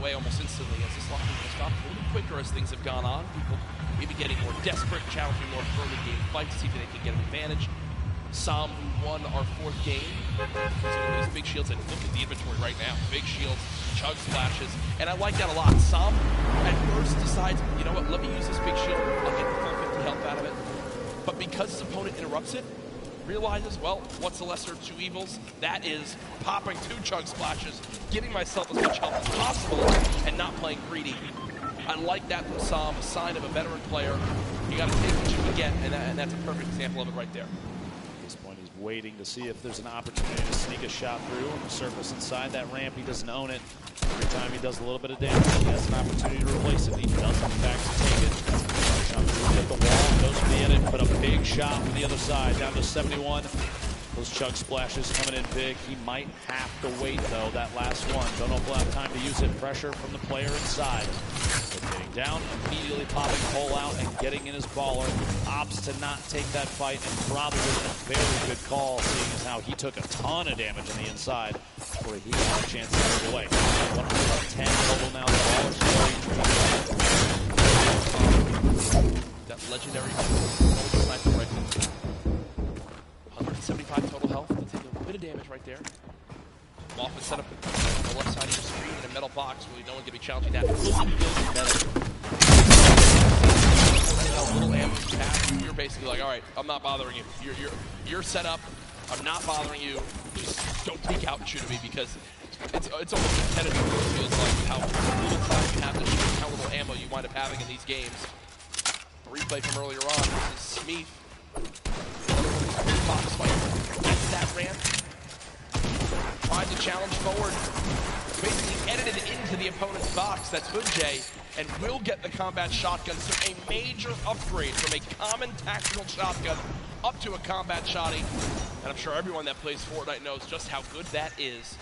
away almost instantly as this locking has stopped a little quicker as things have gone on. People maybe getting more desperate, challenging more early game fights, see if they can get an advantage. Sam, who won our 4th game, using these big shields, and look at the inventory right now. Big shields, chug splashes, and I like that a lot. Sam at first decides, you know what, let me use this big shield, I'll get the full 50 health out of it. But because his opponent interrupts it, realizes, well, what's the lesser of 2 evils? That is popping 2 chug splashes, giving myself as much health as possible, and not playing greedy. I like that from Sam, a sign of a veteran player. You got to take what you can get, and that's a perfect example of it right there. At this point, he's waiting to see if there's an opportunity to sneak a shot through on the surface inside that ramp. He doesn't own it. Every time he does a little bit of damage, he has an opportunity to replace it. He does, in fact, take it. Hit the wall, goes to the end, and put a big shot from the other side, down to 71. Those chug splashes coming in big. He might have to wait, though, that last one. Don't know if we'll have time to use it. Pressure from the player inside. So getting down, immediately popping hole out and getting in his baller. Opts to not take that fight, and probably a very good call, seeing as how he took a ton of damage on the inside before he had a chance to move away. 110 total now. The baller's that legendary sniper rifle. 175 total health. They take a bit of damage right there. Often set up on the left side of your screen in a metal box. Really, no one can be challenging that. Little ambush pass. You're basically like, all right, I'm not bothering you. You're set up. I'm not bothering you. Just don't peek out and shoot at me because it's almost competitive. It feels like how little time you have to shoot, how little ammo you wind up having in these games. A replay from earlier on. This is Smeeth. Box fight. Gets that ramp. Tries to challenge forward. Basically edited into the opponent's box. That's Hoodjay. And will get the combat shotgun. So a major upgrade from a common tactical shotgun up to a combat shotty. And I'm sure everyone that plays Fortnite knows just how good that is.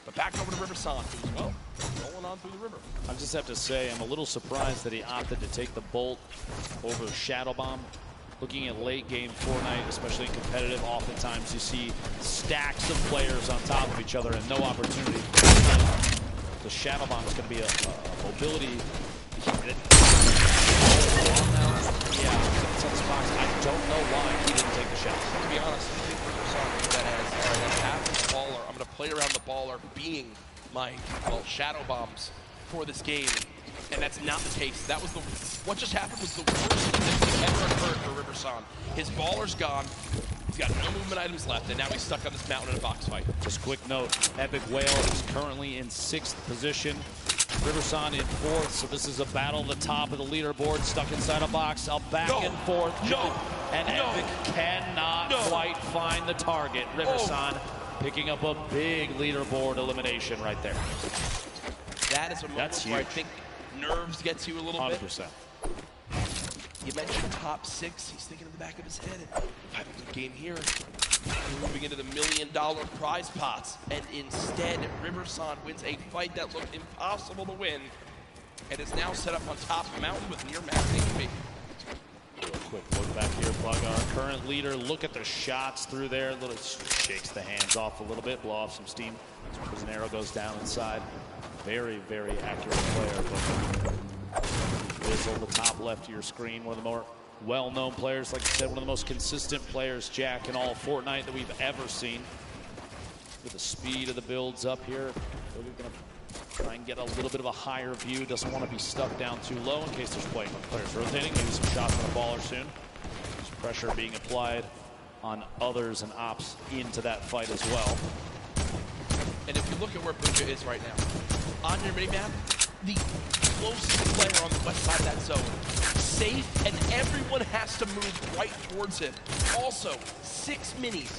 But back over to Riverson, who's, well, rolling on through the river. I just have to say, I'm a little surprised that he opted to take the bolt over Shadow Bomb. Looking at late game Fortnite, especially in competitive, oftentimes you see stacks of players on top of each other and no opportunity. The Shadow Bomb is going to be a mobility. I don't know why he didn't take the shot. To be honest, I think Riverson that has, all right, I have this baller. I'm going to play around the baller being my, well, Shadow Bombs for this game. And that's not the case. That was what just happened was the worst thing that ever occurred for Riverson. His baller's gone. He's got no movement items left, and now he's stuck on this mountain in a box fight. Just quick note, Epic Whale is currently in 6th position. Riverson in 4th, so this is a battle at the top of the leaderboard, stuck inside a box, a back and forth. And Epic cannot quite find the target. Riverson picking up a big leaderboard elimination right there. That is a moment where I think nerves gets you a little 100%. bit. You mentioned top 6. He's thinking in the back of his head, if I have a good game here, we're moving into the $1 million prize pots. And instead, Riverson wins a fight that looked impossible to win and is now set up on top of the mountain with near max HP. Quick look back here, Plug, our current leader. Look at the shots through there. Little shakes the hands off a little bit, blow off some steam. Prison arrow goes down inside. Very, very accurate player. But Wizzle, the top left of your screen, one of the more well-known players. Like I said, one of the most consistent players, Jack, in all of Fortnite that we've ever seen. With the speed of the builds up here, we're going to try and get a little bit of a higher view. Doesn't want to be stuck down too low in case there's players rotating. Maybe some shots on the baller soon. There's pressure being applied on others and ops into that fight as well. And if you look at where Buka is right now, on your minimap, the closest player on the west side of that zone, safe, and everyone has to move right towards him. Also, 6 minis,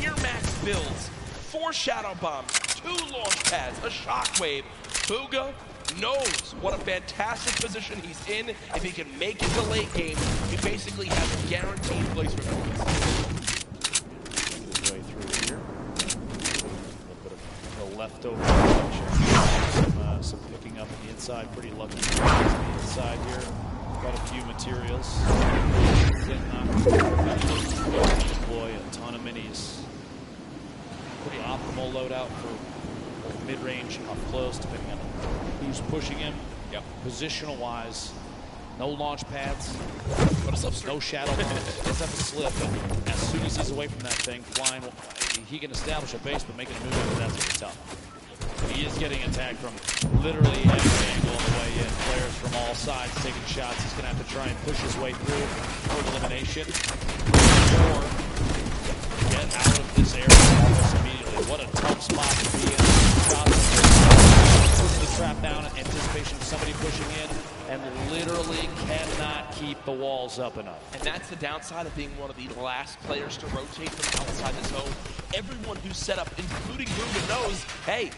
near max builds, 4 shadow bombs, 2 launch pads, a shockwave. Booga knows what a fantastic position he's in. If he can make it to late game, he basically has a guaranteed placement points. Way through here. A little bit of the leftover action. Some picking up on the inside. Pretty lucky on the inside here. Got a few materials. Deploy a ton of minis. Pretty optimal loadout for mid-range, up close, depending on who's pushing him. Yep. Positional-wise, no launch pads, But a slipstream. no shadow bombs. He does have a slip, and as soon as he's away from that thing, flying, he can establish a base, but making a move after that's really tough. He is getting attacked from literally every angle on the way in. Players from all sides taking shots. He's going to have to try and push his way through for elimination. Or get out of this area almost immediately. What a tough spot to be in. Push the trap down in anticipation of somebody pushing in, and literally cannot keep the walls up enough. And that's the downside of being one of the last players to rotate from outside the zone. Everyone who's set up, including Ruben, knows, hey,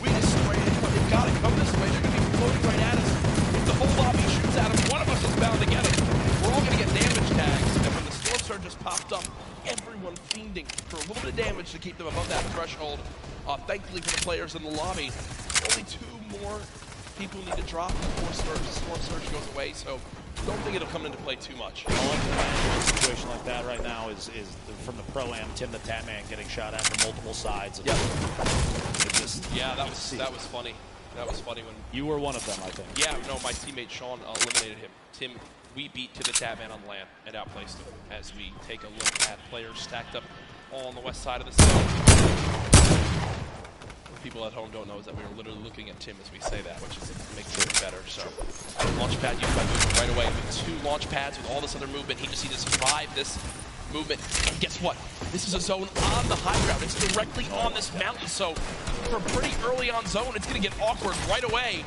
we just spray it, but they've got to come this way. They're going to be floating right at us. If the whole lobby shoots at them, one of us is bound to get them. We're all going to get damage tags. And when the storm surge just popped up, everyone fiending for a little bit of damage to keep them above that threshold. Thankfully for the players in the lobby, only 2 more people need to drop before storm surge goes away. So don't think it'll come into play too much. All I can imagine in a situation like that right now is from the Pro-Am, Tim the Tatman getting shot at from multiple sides. Yep. Yeah, that was funny. That was funny when you were one of them, I think. Yeah, no, my teammate Sean eliminated him. Tim, we beat to the Tatman on land and outplaced him as we take a look at players stacked up all on the west side of the city. What people at home don't know is that we were literally looking at Tim as we say that, which makes it better. So, launch pad used by movement right away with 2 launch pads with all this other movement. He just needs to survive this movement. And guess what? This is a zone on the high ground. It's directly on this mountain. So, for a pretty early on zone, it's going to get awkward right away.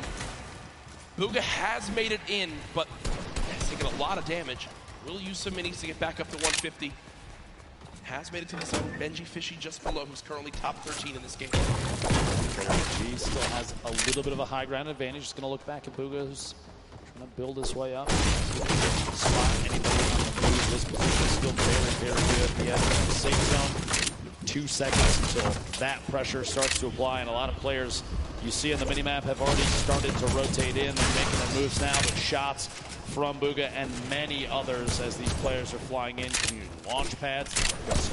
Bugha has made it in, but has taken a lot of damage. Will use some minis to get back up to 150. Has made it to the zone. Benji Fishy just below, who's currently top 13 in this game. G still has a little bit of a high ground advantage. Just going to look back at Bugha, who's trying to build his way up. Spot anybody on the move. This position is still very, very good. He has the safe zone. 2 seconds until that pressure starts to apply, and a lot of players you see on the minimap have already started to rotate in. They're making their moves now, but shots from Bugha and many others as these players are flying in. Launch pads,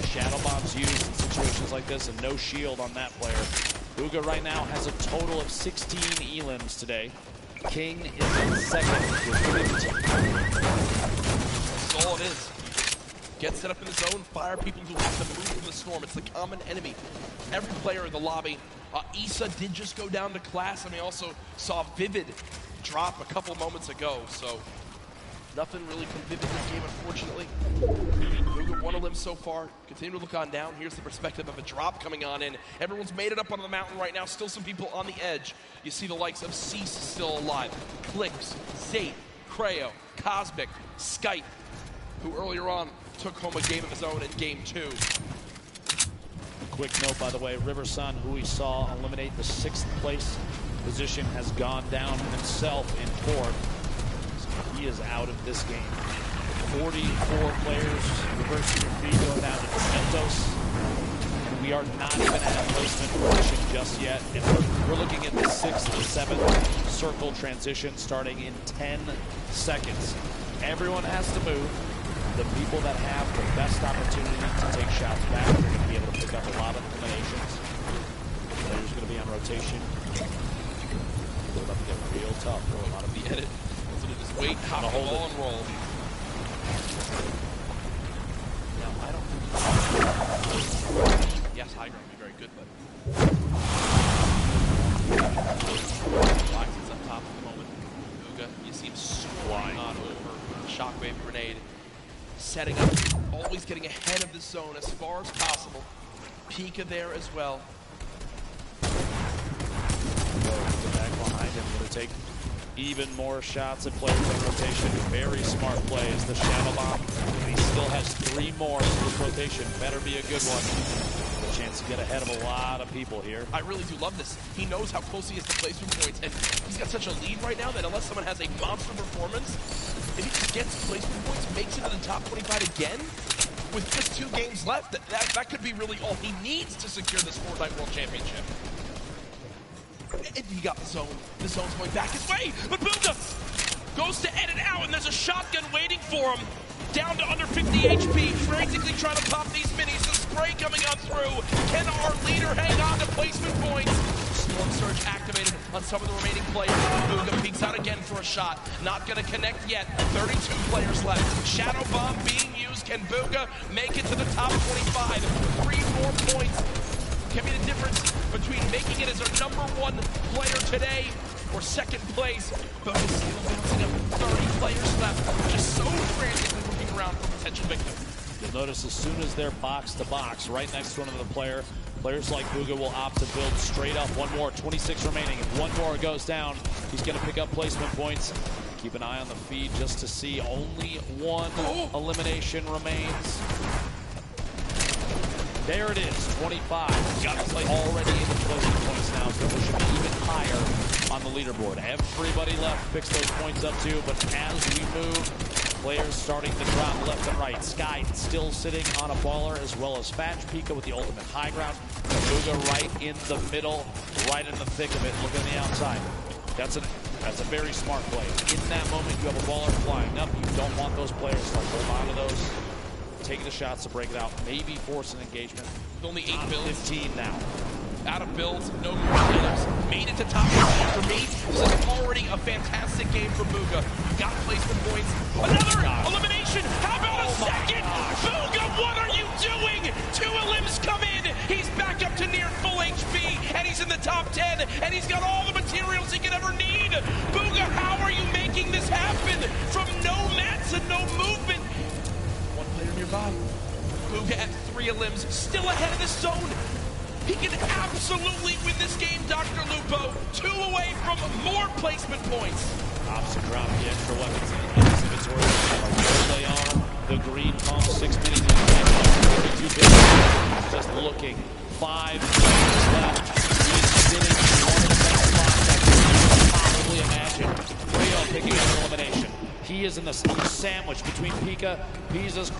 shadow bombs used in situations like this, and no shield on that player. Bugha right now has a total of 16 elims today. King is in second with 15. That's all it is. Get set up in the zone, fire people who have to move from the storm. It's the common enemy. Every player in the lobby. Issa did just go down to class, and we also saw Vivid drop a couple moments ago. So nothing really from Vivid this game, unfortunately. Bugha 1 elim so far. Continue to look on down. Here's the perspective of a drop coming on in. Everyone's made it up on the mountain right now. Still some people on the edge. You see the likes of Cease still alive. Clicks, Zate, Creo, Cosmic, Skype, who earlier on took home a game of his own in game 2. Quick note, by the way, Riversun, who we saw eliminate the 6th place position, has gone down himself in 4th. So he is out of this game. 44 players reversing their feet, going down to Santos. And we are not even at placement position just yet. And we're looking at the 6th and 7th circle transition starting in 10 seconds. Everyone has to move. The people that have the best opportunity to take shots back are going to be able to pick up a lot of eliminations. Players going to be on rotation. It's about to get real tough for a lot of the edit. So to just wait, hop the ball and roll. Now, I don't think... Yes, high ground would be very good, but... Fox is up top at the moment. Bugha, you see him flying on over the shockwave grenade. Setting up, always getting ahead of the zone as far as possible. Pika there as well. Back behind him, going to take even more shots at players in rotation. Very smart plays. The shadow bomb. He still has 3 more in this rotation. Better be a good one. A chance to get ahead of a lot of people here. I really do love this. He knows how close he is to placement points, and he's got such a lead right now that unless someone has a monster performance, if he just gets placement points, makes it to the top 25 again, with just 2 games left, that could be really all he needs to secure this Fortnite World Championship. And he got the zone. The zone's going back his way, but Bugha goes to edit out, and there's a shotgun waiting for him. Down to under 50 HP, frantically trying to pop these minis. The spray coming on through. Can our leader hang on to placement points? Storm Surge activated on some of the remaining players. Bugha peeks out again for a shot. Not going to connect yet. 32 players left. Shadow Bomb being used. Can Bugha make it to the top 25? 3 more points can be the difference between making it as our #1 player today or second place. Bugha still bouncing up. 30 players left. Just so frantically looking around for potential victims. You'll notice as soon as they're box to box, right next to another player, players like Bugha will opt to build straight up. One more, 26 remaining. If one more goes down, he's going to pick up placement points. Keep an eye on the feed just to see only one elimination remains. There it is, 25. Already in the placement points now, so we should be even higher on the leaderboard. Everybody left picks those points up too, but as we move, players starting to drop left and right. Sky still sitting on a baller, as well as Fatch. Pika with the ultimate high ground. Bugha right in the middle, right in the thick of it. Look on the outside. That's a very smart play. In that moment, you have a baller flying up. You don't want those players to hold on to those, taking the shots to break it out, maybe force an engagement. Only 8 builds. 15 now. Out of builds, no more killers. Made it to top 15 for me. This is already a fantastic game for Bugha. Got placement points. Another elimination. How about a second? Bugha, what are you doing? 2 elims come in. He's back up to near full HP, and he's in the top 10, and he's got all the materials he could ever need. Bugha, how are you making this happen? From no mats and no movement. One player nearby. Bugha at 3 elims, still ahead of the zone. He can absolutely win this game, Dr. Lupo. 2 away from more placement points. Opposite drop the extra weapons in his inventory. Where they are, the green pump, 6 minutes, 32 bits. Just looking. 5 minutes left. He's sitting in one of the best spots I can possibly imagine. Rio picking up an elimination. He is in the sandwich between Pika, Pisa's.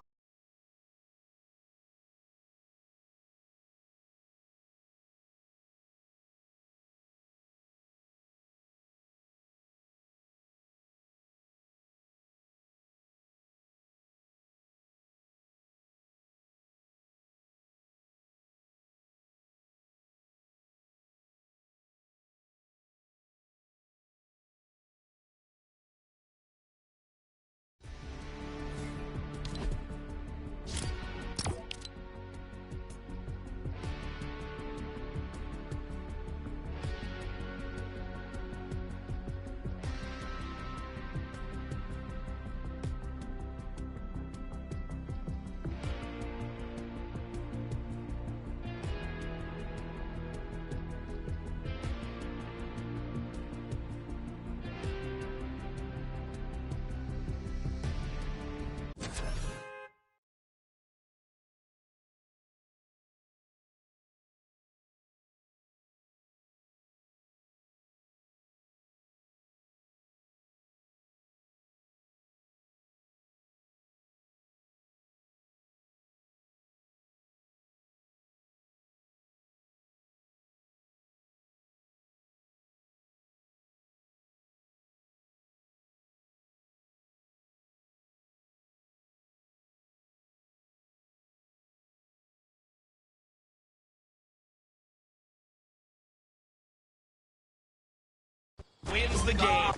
Wins the game.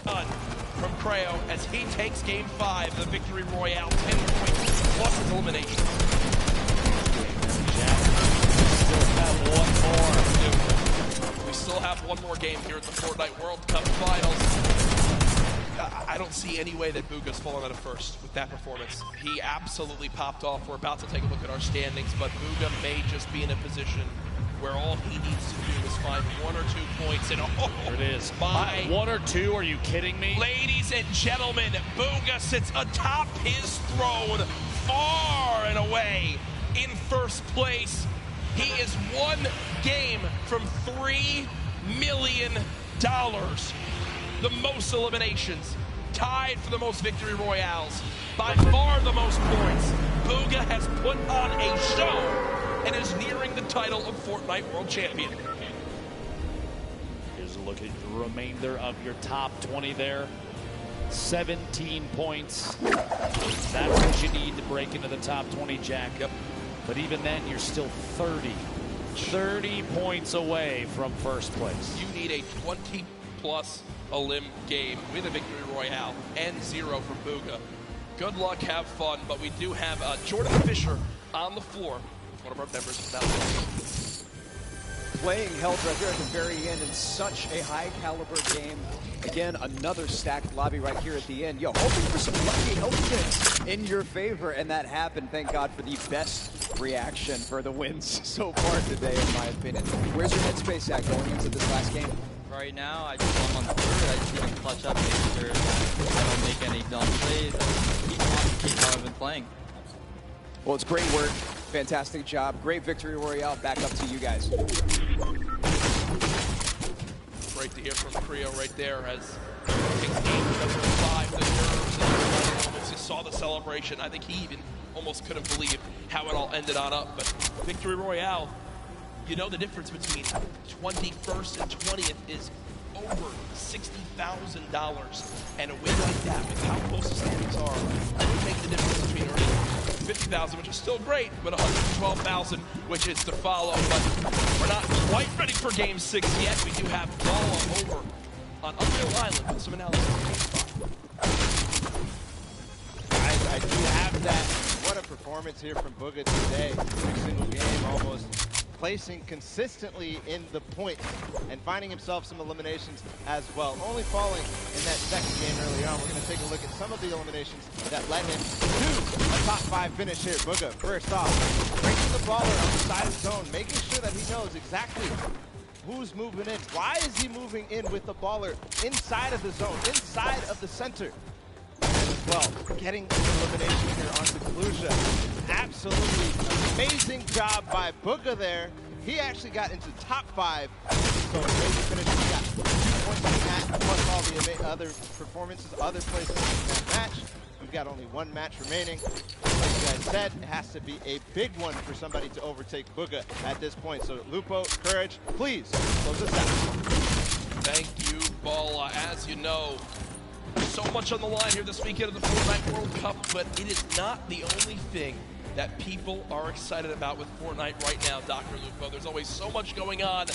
Done from Creo as he takes game 5, the victory royale, 10 points plus his elimination. Still have one more. We still have one more game here at the Fortnite World Cup Finals. I don't see any way that Bugha's fallen out of first with that performance. He absolutely popped off. We're about to take a look at our standings, but Bugha may just be in a position where all he needs to do is find 1 or 2 points, and there it is. My 1 or 2? Are you kidding me? Ladies and gentlemen, Bugha sits atop his throne, far and away in first place. He is 1 game from $3 million. The most eliminations, tied for the most victory royales, by far the most points. Bugha has put on a show and is nearing the title of Fortnite World Champion. Here's a look at the remainder of your top 20 there. 17 points. That's what you need to break into the top 20, Jack. Yep. But even then, you're still 30 30 points away from first place. You need a 20-plus elim game with a victory royale and 0 from Bugha. Good luck, have fun, but we do have Jordan Fisher on the floor, one of our members of that list. Playing held right there at the very end in such a high-caliber game. Again, another stacked lobby right here at the end. Yo, hoping for some lucky health picks in your favor, and that happened. Thank God for the best reaction for the wins so far today, in my opinion. Where's your headspace at going into this last game? Right now, I just want on the third. I just need to clutch up, make sure that I don't make any dumb plays, and keep how I've been playing. Well, it's great work. Fantastic job. Great victory royale. Back up to you guys. Great to hear from Creo right there as Kings game number 5, the nerves and you saw the celebration. I think he even almost couldn't believe how it all ended on up. But victory royale, you know the difference between 21st and 20th is over $60,000. And a win like that, with how close the standings are, would make the difference between earning $50,000, which is still great, but $112,000, which is to follow. But we're not quite ready for Game 6 yet. We do have Balla over on Unreal Island with some analysis of Game 5. I do have that. What a performance here from Bugha today. Every single game almost placing consistently in the points and finding himself some eliminations as well. Only falling in that second game early on. We're going to take a look at some of the eliminations that led him to a top 5 finish here. Bugha, first off, breaking the baller on the side of the zone, making sure that he knows exactly who's moving in. Why is he moving in with the baller inside of the zone, inside of the center? As well, getting an elimination here on Seclusia. Absolutely amazing job by Bugha there. He actually got into top 5. So amazing finish. He got 2 points in that, plus all the other performances, other places in that match. We've got only 1 match remaining. Like you guys said, it has to be a big one for somebody to overtake Bugha at this point. So Lupo, Courage, please close this out. Thank you, Balla. As you know, so much on the line here this weekend of the Fortnite World Cup, but it is not the only thing that people are excited about with Fortnite right now, Dr. Lupo. There's always so much going on,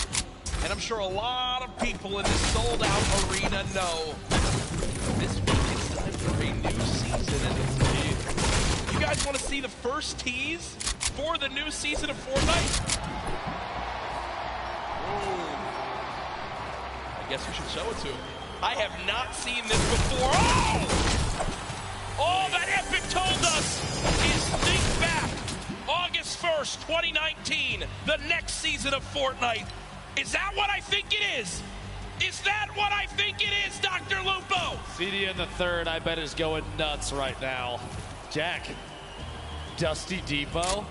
and I'm sure a lot of people in this sold-out arena know this week it's time for a new season, and you guys want to see the first tease for the new season of Fortnite? Ooh. I guess we should show it to him. I have not seen this before. Oh! All that Epic told us is think back. August 1st, 2019, the next season of Fortnite. Is that what I think it is? Is that what I think it is, Dr. Lupo? CD in the third, I bet, is going nuts right now. Jack, Dusty Depot.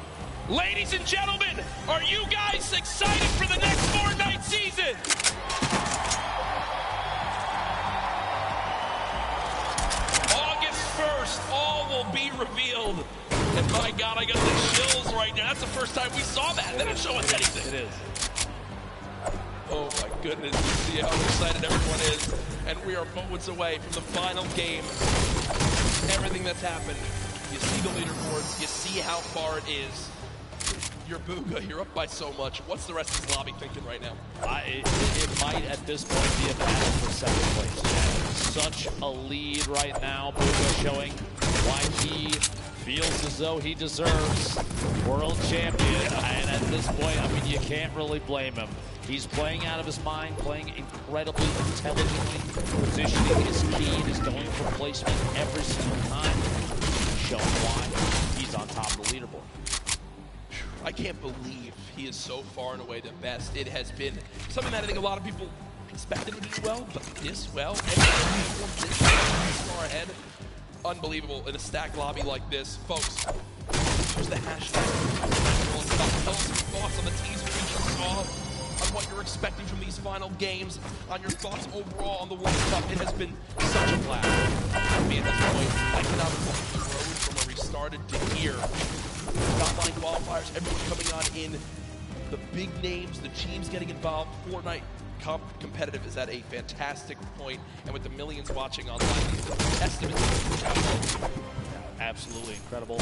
Ladies and gentlemen, are you guys excited for the next Fortnite season? All will be revealed. And my God, I got the chills right now. That's the first time we saw that. They didn't show us anything. It is. Oh my goodness, you see how excited everyone is. And we are moments away from the final game. Everything that's happened. You see the leaderboards. You see how far it is. You're Bugha. You're up by so much. What's the rest of this lobby thinking right now? It might at this point be a battle for second place. Such a lead right now. Bugha showing why he feels as though he deserves world champion. And at this point, I mean, you can't really blame him. He's playing out of his mind, playing incredibly intelligently. Positioning is key. He's going for placement every single time. Showing why he's on top of the leaderboard. I can't believe he is so far and away the best. It has been something that I think a lot of people expected him to do well, but this well, and this far ahead, unbelievable in a stacked lobby like this. Folks, use the hashtag. Tell us your thoughts on the teaser we just saw, on what you're expecting from these final games, on your thoughts overall on the World Cup. It has been such a blast. For me at this point, I cannot recall the road from where we started to here. Top-line qualifiers, everyone coming on in, the big names, the teams getting involved. Fortnite competitive is at a fantastic point, and with the millions watching online, estimates. absolutely incredible.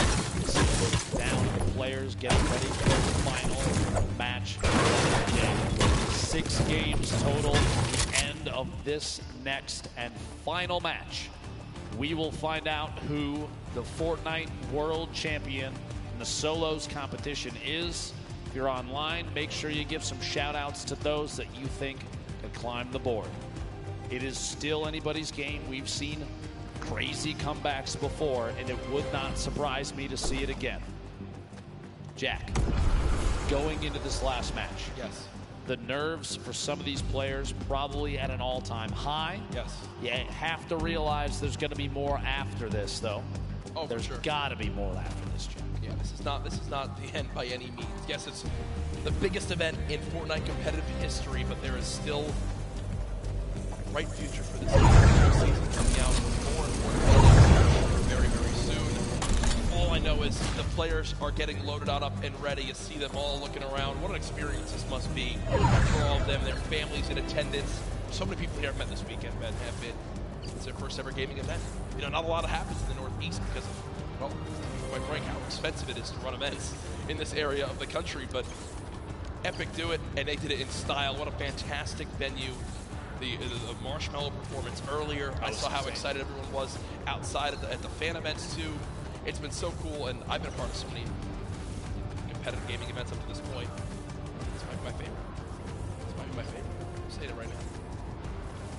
Down the players getting ready for the final match of the game. 6 games total. The end of this next and final match. We will find out who the Fortnite World Champion in the solos competition is. If you're online, make sure you give some shout outs to those that you think can climb the board. It is still anybody's game. We've seen crazy comebacks before, and it would not surprise me to see it again. Jack, going into this last match. Yes. The nerves for some of these players probably at an all-time high. Yes. You have to realize there's going to be more after this, though. Oh, there's for sure. got to be more after this, Jack. Yeah, this is not the end by any means. Yes, it's the biggest event in Fortnite competitive history, but there is still a bright future for this season coming out with more and more very, very soon. All I know is the players are getting loaded on up and ready. You see them all looking around. What an experience this must be for all of them, their families in attendance. So many people here I've met this weekend, man, have been. It's their first ever gaming event. You know, not a lot happens in the Northeast because of, well, quite frank, how expensive it is to run events in this area of the country. But Epic do it, and they did it in style. What a fantastic venue. The Marshmallow performance earlier. I saw how excited everyone was outside at the fan events too. It's been so cool, and I've been a part of so many competitive gaming events up to this point. It's might be my favorite. It's might be my favorite. I'm saying it right now.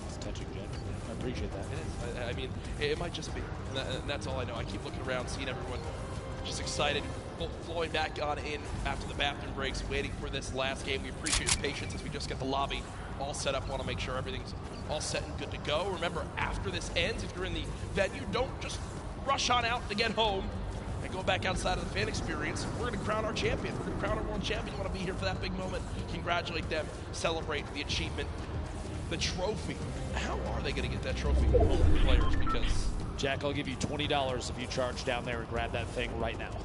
It's touching, Jack. I appreciate that. It is. I mean, it might just be. And that's all I know. I keep looking around, seeing everyone just excited, flowing back on in after the bathroom breaks, waiting for this last game. We appreciate your patience as we just get the lobby all set up. Want to make sure everything's all set and good to go. Remember, after this ends, if you're in the venue, don't just rush on out to get home and go back outside of the fan experience. We're going to crown our champion. We're going to crown our world champion. You want to be here for that big moment. Congratulate them. Celebrate the achievement. The trophy. How are they going to get that trophy home to the players? Because Jack, I'll give you $20 if you charge down there and grab that thing right now.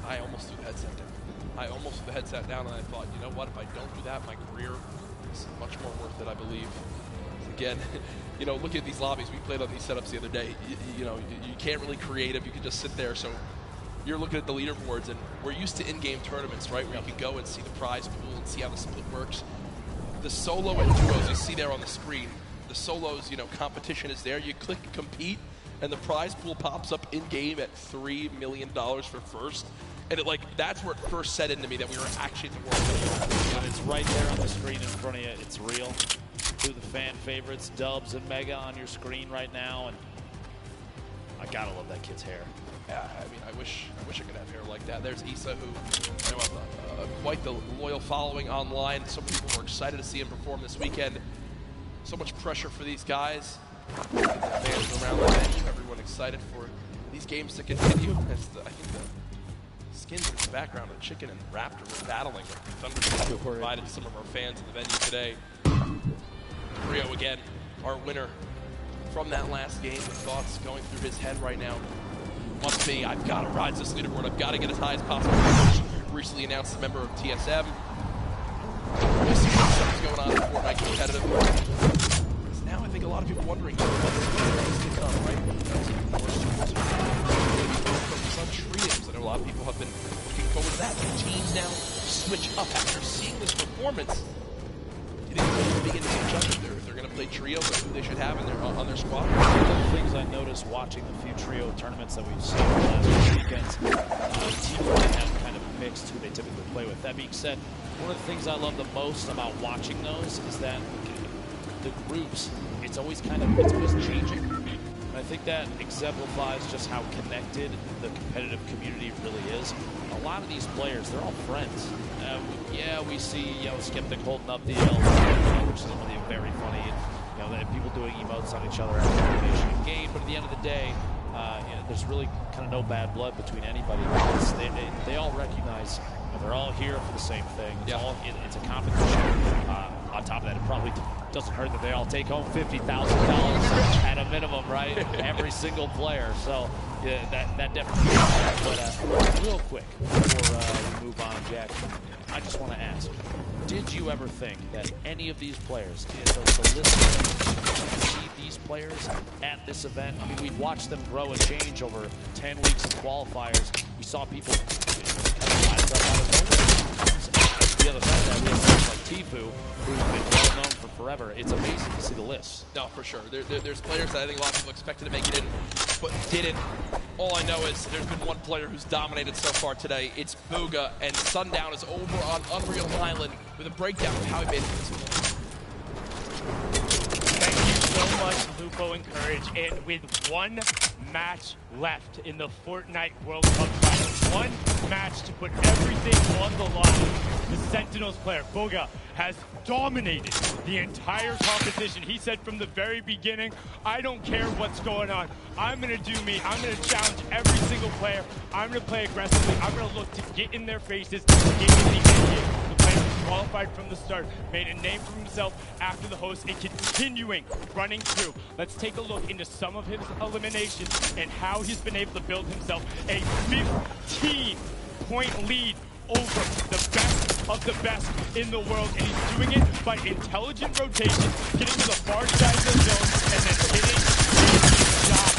I almost threw the headset down. I almost threw the headset down, and I thought, you know what? If I don't do that, my career is much more worth it, I believe. Again, you know, look at these lobbies. We played on these setups the other day. You know, you can't really creative. You can just sit there. So you're looking at the leaderboards, and we're used to in-game tournaments, right? Where you can go and see the prize pool and see how the split works. The solo and duos you see there on the screen. The solos, you know, competition is there. You click compete, and the prize pool pops up in-game at $3 million for first. And it, like, that's where it first set into me that we were actually at the World Cup. And it's right there on the screen in front of you. It's real. Two of the fan favorites, Dubs and Mega, on your screen right now. And I gotta love that kid's hair. Yeah, I mean, I wish I could have hair like that. There's Issa, who, you know, quite the loyal following online. So many people were excited to see him perform this weekend. So much pressure for these guys. Fans around the venue, everyone excited for these games to continue. I think the skins in the background of Chicken and Raptor were battling. Thunder provided some of our fans in the venue today. Rio again, our winner from that last game. The thoughts going through his head right now must be, I've got to rise this leaderboard. I've got to get as high as possible. Recently announced a member of TSM. You see what's going on in Fortnite competitive. Now I think a lot of people wondering what's to come, right? Some trios. I know a lot of people have been looking forward to that. Teams now switch up after seeing this performance. Do you think they'll begin to switch up if they're going to play trios, like who they should have on their squad? One of the things I noticed watching the few trio tournaments that we've seen in the last few weekends, teams really have kind of mixed who they typically play with. That being said, one of the things I love the most about watching those is that the groups, it's always changing. And I think that exemplifies just how connected the competitive community really is. A lot of these players, they're all friends. Yeah, we see Skeptic holding up the L, which is really very funny. And, people doing emotes on each other after elimination in game. But at the end of the day, there's really kind of no bad blood between anybody. They all recognize they're all here for the same thing. It's a competition. On top of that, it probably doesn't hurt that they all take home $50,000 at a minimum, right? Every single player. So yeah, that definitely matters. But real quick before we move on, Jack, I just want to ask, did you ever think that any of these players, the list of see these players at this event? I mean, we've watched them grow and change over 10 weeks of qualifiers. We saw people rise up out of nowhere. The other side of that, we have players like Tifu, who's been well known for forever. It's amazing to see the list. No, for sure. There's players that I think a lot of people expected to make it in, but didn't. All I know is there's been one player who's dominated so far today. It's Booga, and Sundown is over on Unreal Island with a breakdown of how he made it this point. Thank you so much, Lupo and Courage. And with one match left in the Fortnite World Cup Finals, one match to put everything on the line, the Sentinels player, Booga, has dominated the entire competition. He said from the very beginning, I don't care what's going on. I'm going to do me. I'm going to challenge every single player. I'm going to play aggressively. I'm going to look to get in their faces, get in the end game. The player was qualified from the start, made a name for himself after the host, and continuing running through. Let's take a look into some of his eliminations and how he's been able to build himself a 15-point lead over the best of the best in the world, and he's doing it by intelligent rotation, getting to the far side of the zone, and then hitting his shot.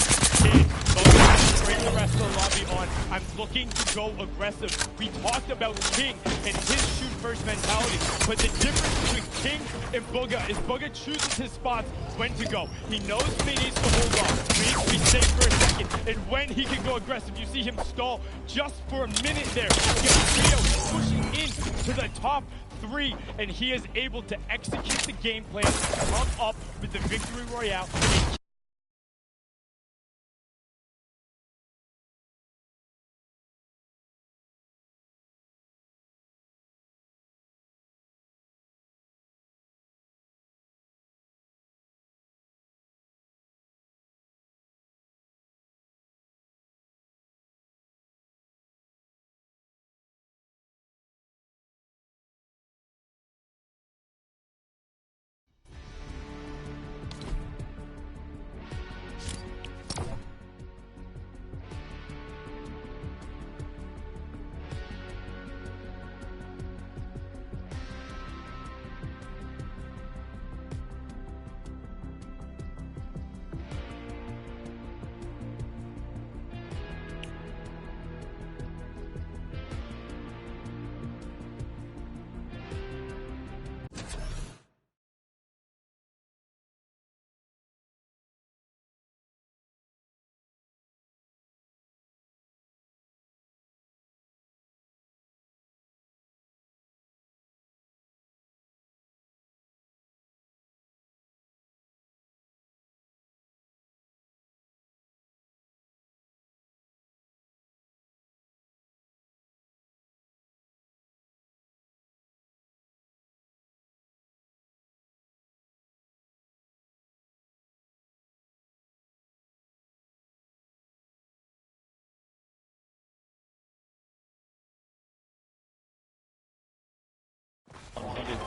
Bring the rest of the lobby on. I'm looking to go aggressive. We talked about King and his shoot-first mentality, but the difference between King and Booga is Booga chooses his spots when to go. He knows when he needs to hold on, when he needs to be safe for a second, and when he can go aggressive. You see him stall just for a minute there. Rio pushing in to the top three, and he is able to execute the game plan, come up with the victory royale.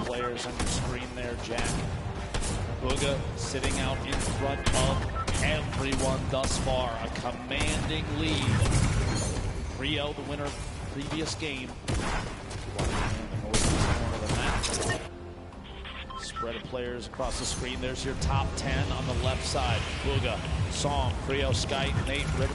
Players on your screen there, Jack. Booga sitting out in front of everyone thus far. A commanding lead. Rio, the winner of the previous game. Spread of players across the screen. There's your top 10 on the left side. Booga, Song, Creo, Skype, Nate, Ritter.